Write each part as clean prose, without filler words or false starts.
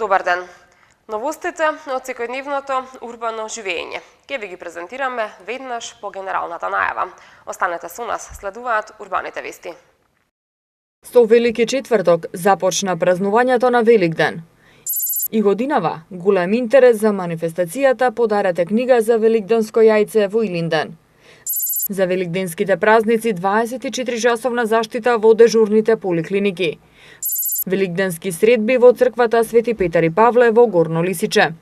Добар ден! Новостите од секојдневното урбано живење. Ке ви ги презентираме веднаш по генералната најава. Останете со нас, следуваат урбаните вести. Со Велики четврток започна празнувањето на Великден. И годинава голем интерес за манифестацијата "Подарете книга за великденско јајце" во Илинден. За великденските празници 24-часовна заштита во дежурните поликлиники. Великденски средби во црквата Свети Петар и Павле во Горно Лисиче.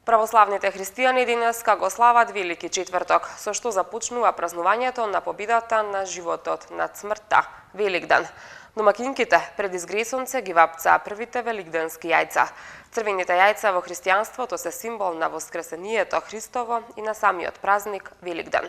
Православните христијани денеска го слават Велики четврток, со што започнува празнувањето на победата на животот над смртта, Великден. Домакинките пред изгресонце ги вапцаа првите великденски јајца. Црвените јајца во христијанството се символ на воскресението Христово и на самиот празник Великден.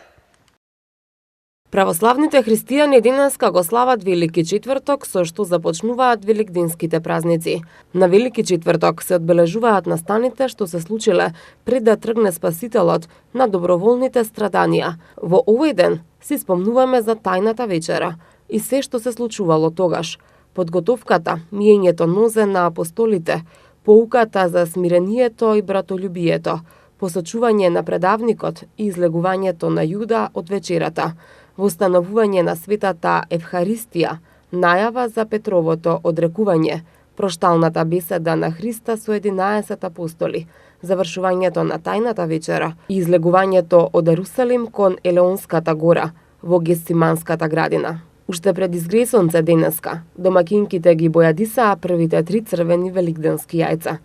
Православните христијани денеска го слават Велики четврток, со што започнуваат великденските празници. На Велики четврток се одбележуваат настаните што се случиле пред да тргне Спасителот на доброволните страданија. Во овој ден си спомнуваме за тајната вечера и се што се случувало тогаш. Подготовката, миењето нозе на апостолите, поуката за смирението и братолюбието, посочување на предавникот и излегувањето на Јуда од вечерата, восстановување на светата Евхаристија, најава за Петровото одрекување, прошталната беседа на Христа со 11 апостоли, завршувањето на тајната вечера и излегувањето од Ерусалим кон Елеонската гора во Гесиманската градина. Уште пред изгресонце денеска, домакинките ги бојадисаа првите 3 црвени великденски јајца.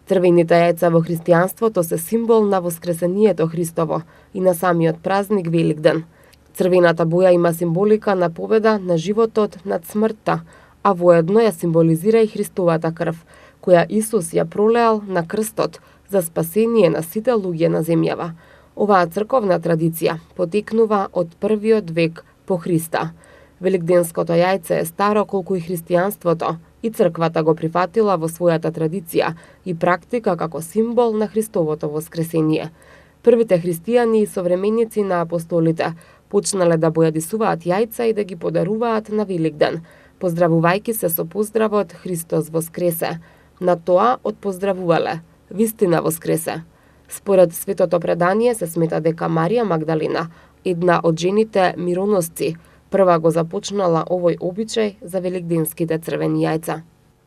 Црвените јајца во христијанството се символ на воскресението Христово и на самиот празник Великден. Црвената боја има символика на победа на животот над смртта, а воедно ја символизира и Христовата крв, која Исус ја пролеал на крстот за спасение на сите луѓе на земјава. Оваа црковна традиција потекнува од првиот век по Христа. Великденското јајце е старо колку и христијанството, и црквата го прифатила во својата традиција и практика како символ на Христовото воскресение. Првите христијани и современици на апостолите почнале да бојадисуваат јајца и да ги подаруваат на Великден, поздравувајќи се со поздравот Христос воскресе. На тоа отпоздравувале: вистина воскресе. Според светото предание се смета дека Марија Магдалина, една од жените мироносци, прва го започнала овој обичај за великденските црвени јајца.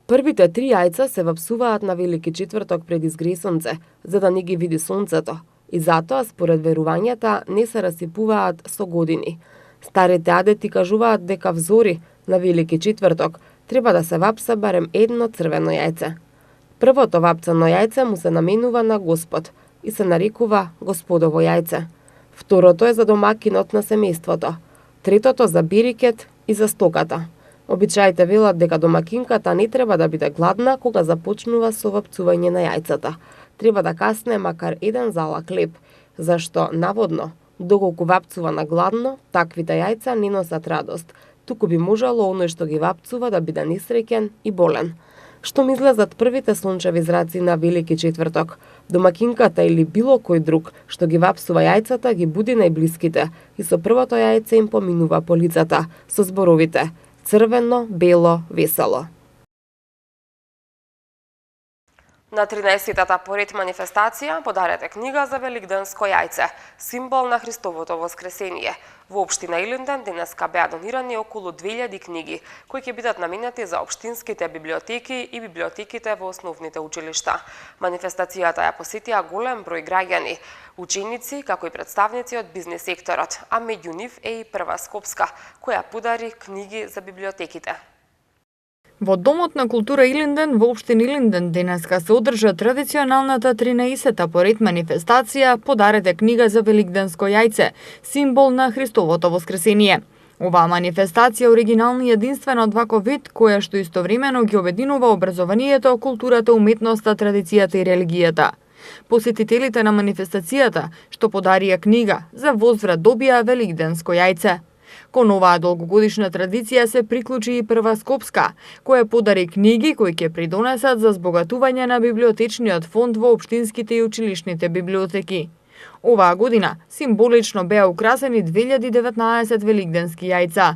Првите 3 јајца се вапсуваат на Велики четврток пред изгресонце, за да не ги види сонцето, и затоа според верувањата не се расипуваат со години. Старите адети кажуваат дека взори на Велики четврток треба да се вапса барем едно црвено јајце. Првото вапцано јајце му се наменува на Господ и се нарекува Господово јајце. Второто е за домакинот на семејството. Третото за берикет и за стоката. Обичаите велат дека домакинката не треба да биде гладна кога започнува со вапцување на јајцата. Треба да касне макар 1 залак хлеб, зашто, наводно, доколку вапцува на гладно, таквите јајца не носат радост, туку би можело оној што ги вапцува да биде несреќен и болен. Што ми излезат првите сончеви зраци на Велики четврток, домакинката или било кој друг што ги вапсува јајцата ги буди најблиските и со првото јајце им поминува по лицата со зборовите: црвено, бело, весело. На 13-та поред манифестација "Подарете книга за великденско јајце", символ на Христовото воскресение. Во општина Илинден денеска беа донирани околу 2000 книги, кои ќе бидат наменети за општинските библиотеки и библиотеките во основните училишта. Манифестацијата ја посетија голем број граѓани, ученици, како и представници од бизнес секторот, а меѓу нив е и Прва Скопска, која подари книги за библиотеките. Во Домот на култура Илинден во општина Илинден денеска се одржа традиционалната 13-та поред манифестација "Подарете книга за великденско јајце", символ на Христовото воскресение. Оваа манифестација е оригинална и единствена од ваков вид, која што истовремено ги обединува образованието, културата, уметноста, традицијата и религијата. Посетителите на манифестацијата, што подарија книга, за возврат добија великденско јајце. Кон оваа долгогодишна традиција се приклучи и Прва Скопска, која подари книги кои ќе придонесат за збогатување на библиотечниот фонд во општинските и училишните библиотеки. Оваа година символично беа украсени 2019 великденски јајца.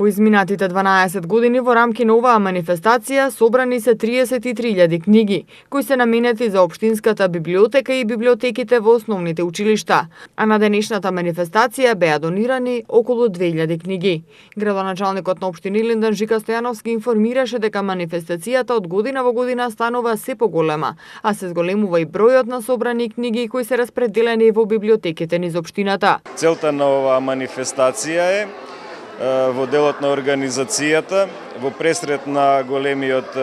По изминатите 12 години во рамки на оваа манифестација собрани се 33.000 книги, кои се наменети за општинската библиотека и библиотеките во основните училишта, а на денешната манифестација беа донирани околу 2.000 книги. Градоначалникот на општина Илинден Жика Стојановски информираше дека манифестацијата од година во година станува се поголема, а се зголемува и бројот на собрани книги кои се распределени во библиотеките низ општината. Целта на оваа манифестација е во делот на организацијата, во пресрет на големиот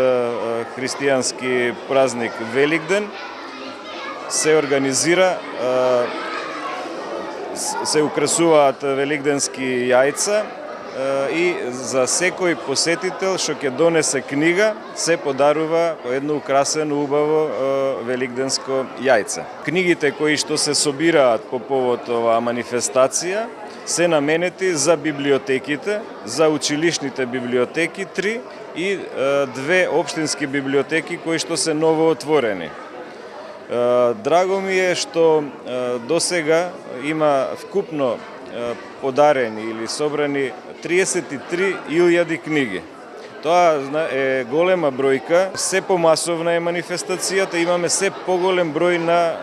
христијански празник Великден, се организира, се украсуваат великденски јајца и за секој посетител што ќе донесе книга, се подарува едно украсено убаво великденско јајце. Книгите кои што се собираат по повод оваа манифестација се наменети за библиотеките, за училишните библиотеки 3 и 2 општински библиотеки кои што се новоотворени. Драго ми е што досега има вкупно подарени или собрани 33.000 книги. Тоа е голема бројка, се помасовна е манифестацијата, имаме се поголем број на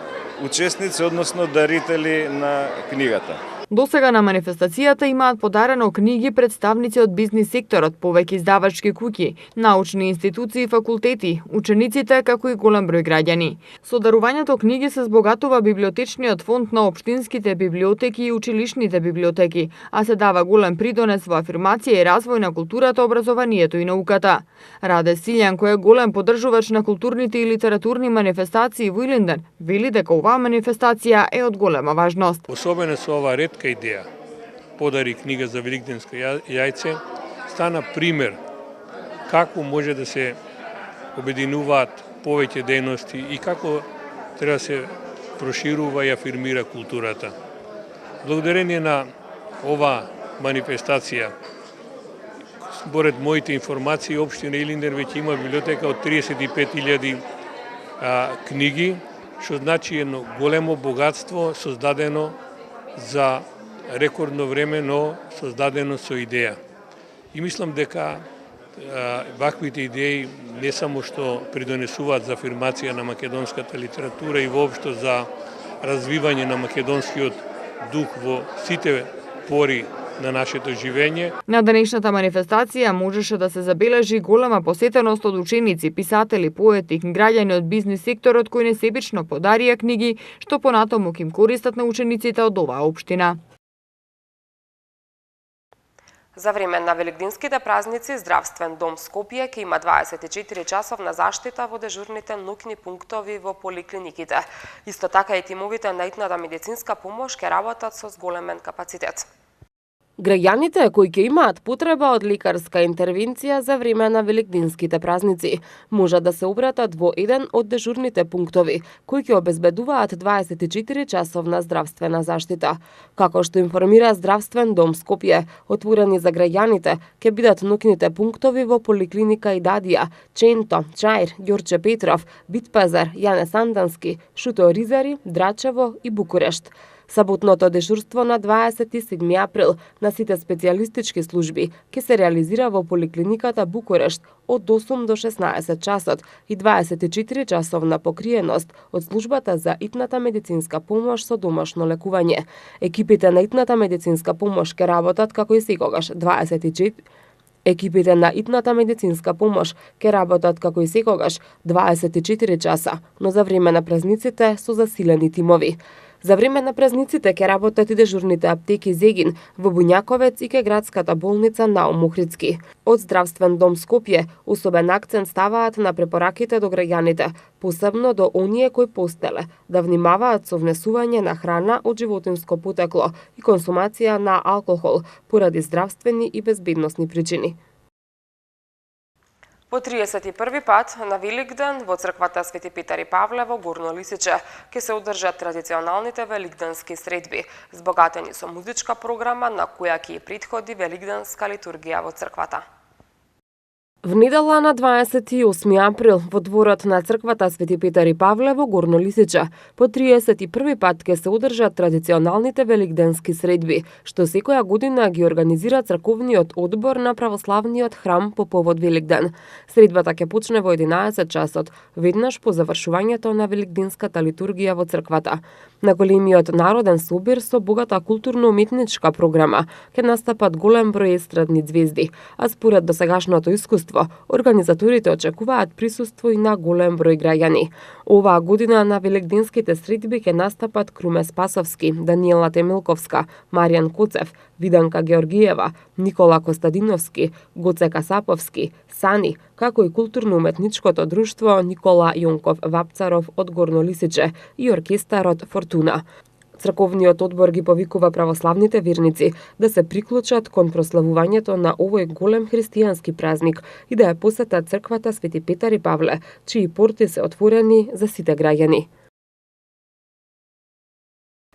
учесници, односно дарители на книгата. Досега на манифестацијата имаат подарено книги представници од бизнис секторот, повеќе издавачки куќи, научни институции и факултети, учениците, како и голем број граѓани. Со дарувањето книги се збогатува библиотечниот фонд на општинските библиотеки и училишните библиотеки, а се дава голем придонес во афирмација и развој на културата, образованието и науката. Раде Силјан, кој е голем поддржувач на културните и литературни манифестации во Илинден, вели дека оваа манифестација е од голема важност. Особено со ова ретка идеја, подари книга за великденско јајце, стана пример како може да се обединуваат повеќе дејности и како треба да се проширува и афирмира културата. Благодарение на ова манифестација, според моите информации, општина Илинден веќе има библиотека од 35.000 книги, што значи едно големо богатство создадено за рекордно време, но создадено со идеја. И мислам дека ваквите идеи не само што придонесуваат за афирмација на македонската литература и воопшто за развивање на македонскиот дух во сите пори на нашето живење. На денешната манифестација можеше да се забележи голема посетеност од ученици, писатели, поети, граѓани од бизнис секторот кои несебично подарија книги, што понатаму ќе им користат на учениците од оваа општина. За време на великденските празници, Здравствен дом Скопје ќе има 24 часовна заштита во дежурните ноќни пунктови во поликлиниките. Исто така и тимовите на итната медицинска помош ќе работат со зголемен капацитет. Граѓаните кои ќе имаат потреба од лекарска интервенција за време на великденските празници можат да се обратат во еден од дежурните пунктови кои ќе обезбедуваат 24 часовна здравствена заштита. Како што информира Здравствен дом Скопје, отворени за граѓаните ќе бидат ноќните пунктови во поликлиника Идадија, Ченто, Чаир, Ѓорче Петров, Битпазар, Јане Сандански, Шуто Ризари, Драчево и Букурешт. Саботното дежурство на 27 април на сите специјалистички служби ќе се реализира во поликлиниката Букурешт од 8 до 16 часот и 24 часовна покриеност од службата за итната медицинска помош со домашно лекување. Екипите на итната медицинска помош ќе работат како и секогаш 24 Екипите на итната медицинска помош ќе работат како и секогаш 24 часа, но за време на празниците со засилени тимови. За време на празниците ќе работат и дежурните аптеки Зегин во Буњаковец и ке градската болница Наум Охридски. Од Здравствен дом Скопје особен акцент ставаат на препораките до граѓаните, посебно до оние кои постеле, да внимаваат со внесување на храна од животинско потекло и консумација на алкохол поради здравствени и безбедносни причини. По 31 пат на Великден во црквата Свети Петар и Павле во Горно Лисиче ќе се одржат традиционалните великденски средби, збогатени со музичка програма на која ќе претходи великденска литургија во црквата. В недела на 28 април во дворот на црквата Свети Петар и Павле во Горно Лисиче по 31 пат ќе се одржат традиционалните великденски средби, што секоја година ги организира црковниот одбор на православниот храм по повод Великден. Средбата ќе почне во 11 часот, веднаш по завршувањето на великденската литургија во црквата. На големиот народен собир со богата културно-уметничка програма ќе настапат голем број естрадни ѕвезди, а според досегашното искуство, организаторите очекуваат присуство и на голем број граѓани. Оваа година на великденските средби ќе настапат Круме Спасовски, Даниела Темилковска, Маријан Коцев, Виданка Георгиева, Никола Костадиновски, Гоце Касаповски, Сани, како и културно-уметничкото друштво Никола Јонков Вапцаров од Горно Лисиче и оркестарот Фортуна. Црковниот одбор ги повикува православните верници да се приклучат кон прославувањето на овој голем христијански празник и да ја посетат црквата Свети Петар и Павле, чии порти се отворени за сите граѓани.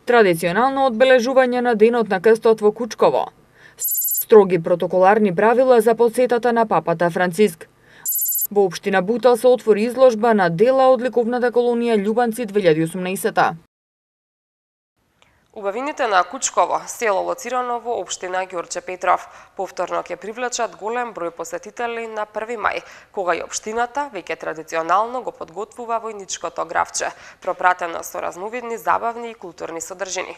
Традиционално одбележување на денот на крстот во Кучково. Строги протоколарни правила за посетата на папата Франциск. Во општина Бутал се отвори изложба на дела од ликовната колонија Љубанци 2018. Убавините на Кучково, село лоцирано во општина Ѓорче Петров, повторно ќе привлечат голем број посетители на 1 мај, кога и општината веќе традиционално го подготвува војничкото гравче, пропратено со разновидни забавни и културни содржини.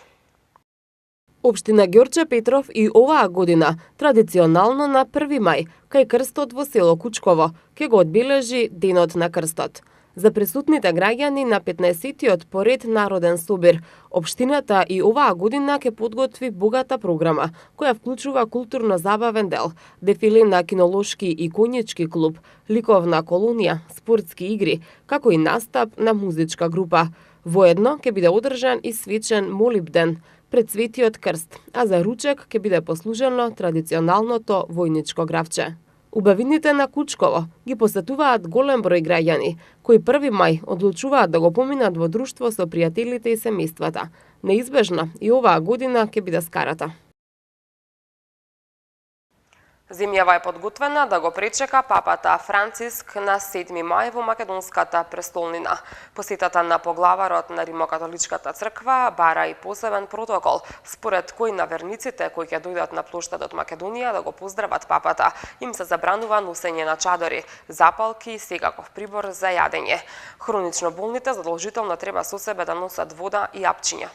Општина Ѓорче Петров и оваа година традиционално на 1 мај, кај крстот во село Кучково, ќе го одбележи денот на крстот. За присутните граѓани на 15-тиот поред народен собир, општината и оваа година ќе подготви богата програма, која вклучува културно-забавен дел, дефиле на кинолошки и конјички клуб, ликовна колонија, спортски игри, како и настап на музичка група. Воедно ќе биде одржан и свечен молибден пред Светиот крст, а за ручек ќе биде послужено традиционалното војничко гравче. Убавините на Кучково ги посетуваат голем број граѓани, кои 1 мај одлучуваат да го поминат во друштво со пријателите и семејствата. Неизбежна и оваа година ќе биде скарата. Земјава е подготвена да го пречека папата Франциск на 7 мај во македонската престолнина. Посетата на поглаварот на Римокатоличката црква бара и посебен протокол, според кој на верниците кои ќе дојдат на плоштадот Македонија да го поздрават папата, им се забранува носење на чадори, запалки и секаков прибор за јадење. Хронично болните задолжително треба со себе да носат вода и апчиња.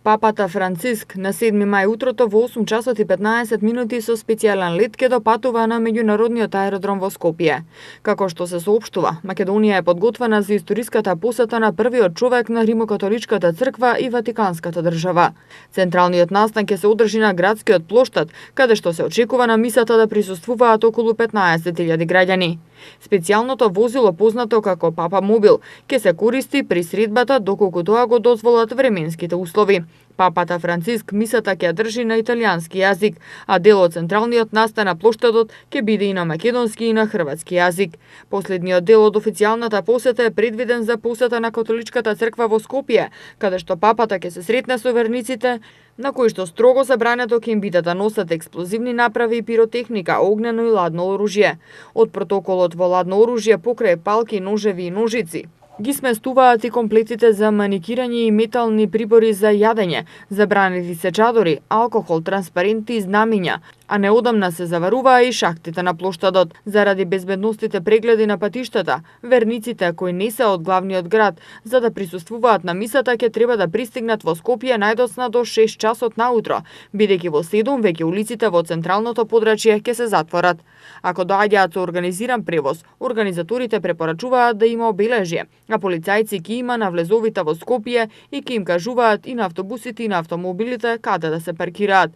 Папата Франциск на 7 мај утрото во 8 часот и 15 минути со специјален лет ќе допатува на меѓународниот аеродром во Скопје. Како што се соопштува, Македонија е подготвена за историската посета на првиот човек на Римокатоличката црква и Ватиканската држава. Централниот настан ќе се одржи на градскиот плоштад, каде што се очекува на мисата да присуствуваат околу 15.000 граѓани. Специјалното возило познато како Папа Мобил ќе се користи при средбата доколку тоа го дозволат временските услови. Папата Франциск мисата ќе држи на италијански јазик, а дел од централниот настан на плоштадот ќе биде и на македонски и на хрватски јазик. Последниот дел од официјалната посета е предвиден за посета на Католичката црква во Скопје, каде што папата ќе се сретне со верниците, на кои што строго забрането ќе им биде да носат експлозивни направи и пиротехника, огнено и ладно оружје. Од протоколот во ладно оружје покрај палки, ножеви и ножици ги сместуваат и комплетите за маникирање и метални прибори за јадење, забранети се чадори, алкохол, транспаренти и знамиња, а неодамна се заваруваа и шахтите на плоштадот. Заради безбедностите прегледи на патиштата, верниците кои не се од главниот град, за да присуствуваат на мисата ќе треба да пристигнат во Скопје најдоцна до 6 часот наутро, бидејќи во 7 веќе улиците во централното подрачје ќе се затворат. Ако доаѓаат со организиран превоз, организаторите препорачуваат да има обележје, а полицајци ќе има на влезовите во Скопје и ќе им кажуваат и на автобусите и на автомобилите каде да се паркираат.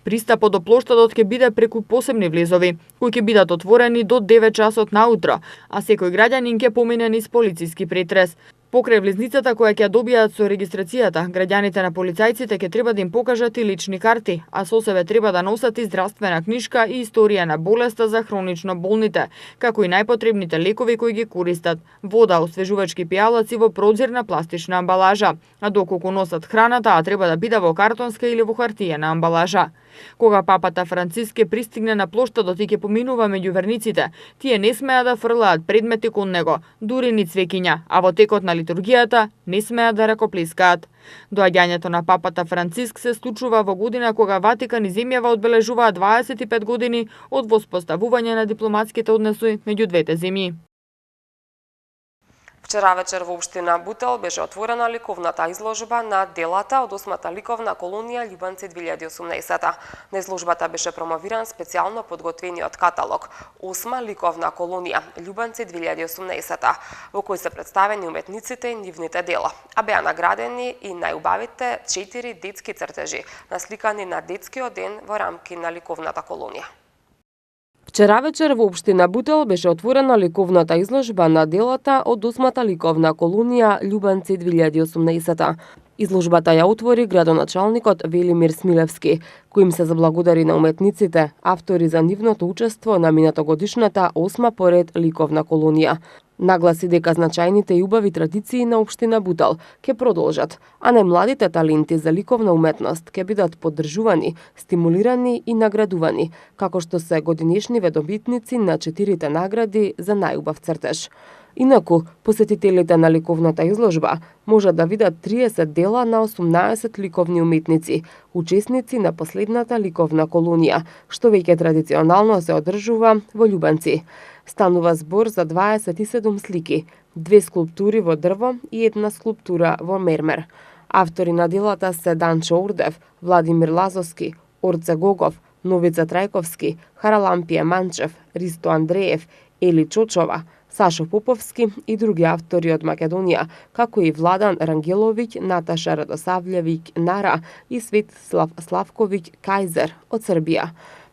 Пристапот до плоштадот ќе биде преку посебни влезови, кои ќе бидат отворени до 9 часот наутро, а секој граѓанин ќе помине низ полициски претрес. Покрај влезницата која ќе ја добијат со регистрацијата, граѓаните на полицајците ќе треба да им покажат и лични карти, а со себе треба да носат и здравствена книшка и историја на болеста за хронично болните, како и најпотребните лекови кои ги користат, вода, освежувачки пијалаци во прозирна пластична амбалажа, а доколку носат храна, таа треба да биде во картонска или во хартиена амбалажа. Кога папата Франциск пристигне на плоштадот и ќе поминува меѓу верниците, тие не смеа да фрлаат предмети кон него, дури ни цвеќиња, а во текот на литургијата не смеа да ракоплескаат. Доаѓањето на папата Франциск се случува во година кога Ватикан и земјава одбележуваа 25 години од воспоставување на дипломатските односи меѓу двете земји. Вчера вечер во општина Бутел беше отворена ликовната изложба на делата од 8-та ликовна колонија Љубенци 2018. На изложбата беше промовиран специјално подготвениот каталог 8-ма ликовна колонија Љубенци 2018, во кој се представени уметниците и нивните дела, а беа наградени и најубавите 4 детски цртежи, насликани на детскиот ден во рамки на ликовната колонија. Вчера вечер во општина Бутел беше отворена ликовната изложба на делата од 8-та ликовна колонија Љубенци 2018. Изложбата ја отвори градоначалникот Велимир Смилевски, кој им се заблагодари на уметниците, автори за нивното учество на минатогодишната 8-ма поред ликовна колонија. Нагласи дека значајните и убави традиции на општина Бутел ќе продолжат, а најмладите таленти за ликовна уметност ќе бидат поддржувани, стимулирани и наградувани, како што се годинешни ведобитници на 4 награди за најубав цртеж. Инаку, посетителите на ликовната изложба можат да видат 30 дела на 18 ликовни уметници, учесници на последната ликовна колонија, што веќе традиционално се одржува во Љубенци. Станува збор за 27 слики, 2 скулптури во дрво и 1 скулптура во мермер. Автори на делата се Данчо Урдев, Владимир Лазовски, Орце Гогов, Новица Трајковски, Харалампија Манчев, Ристо Андреев, Ели Чочова, Сашо Поповски и други автори од Македонија, како и Владан Рангеловиќ, Наташа Радосављевиќ Нара и Светслав Славковиќ Кајзер од Србија.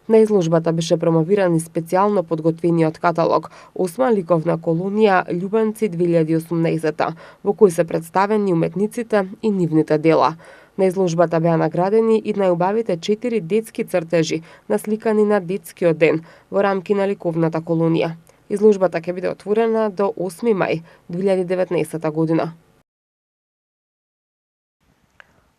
На изложбата беше промовиран и специјално подготвениот каталог 8-ма ликовна колонија Љубенци 2018, во кој се представени уметниците и нивните дела. На изложбата беа наградени и најубавите 4 детски цртежи, насликани на детскиот ден во рамки на ликовната колонија. Изложбата ќе биде отворена до 8 мај 2019 година.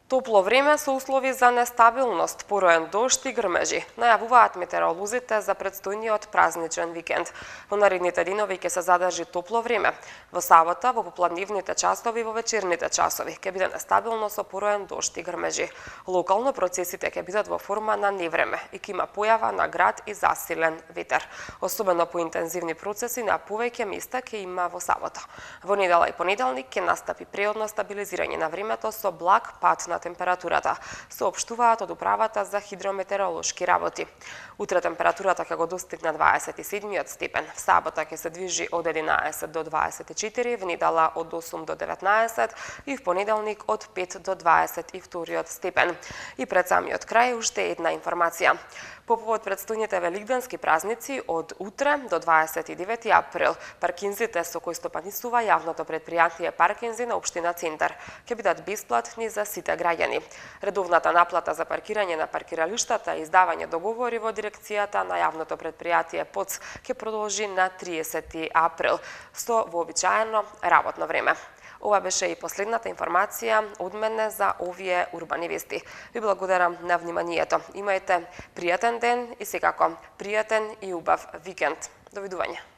Топло време со услови за нестабилност, пороен дожд и грмежи, најавуваат метеоролозите за предстојниот празничен викенд. Во наредните денови ќе се задржи топло време. Во сабота, во попладневните часови и во вечерните часови ќе биде нестабилно со пороен дожд и грмежи. Локално процесите ќе бидат во форма на невреме и ќе има појава на град и засилен ветер. Особено по интензивни процеси на повеќе места ќе има во сабота. Во недела и понеделник ќе настапи преодно стабилизирање на времето со благ пад на температурата, соопштуваат од Управата за хидрометеоролошки работи. Утре температурата ќе го достигне 27 степен. В сабота ќе се движи од 11 до 24, в недела од 8 до 19 и в понеделник од 5 до 22 степен. И пред самиот крај уште една информација. По повод предстојните великденски празници од утре до 29 април, паркинзите со кои стопанисува јавното предпријатие Паркинзи на општина Центар ќе бидат бесплатни за сите граѓани. Редовната наплата за паркирање на паркиралиштата и издавање договори во дирекцијата на јавното предпријатие ПОЦ ќе продолжи на 30 април со вообичаено работно време. Ова беше и последната информација од мене за овие урбани вести. Ви благодарам на вниманието. Имајте пријатен ден и секако пријатен и убав викенд. Довидување.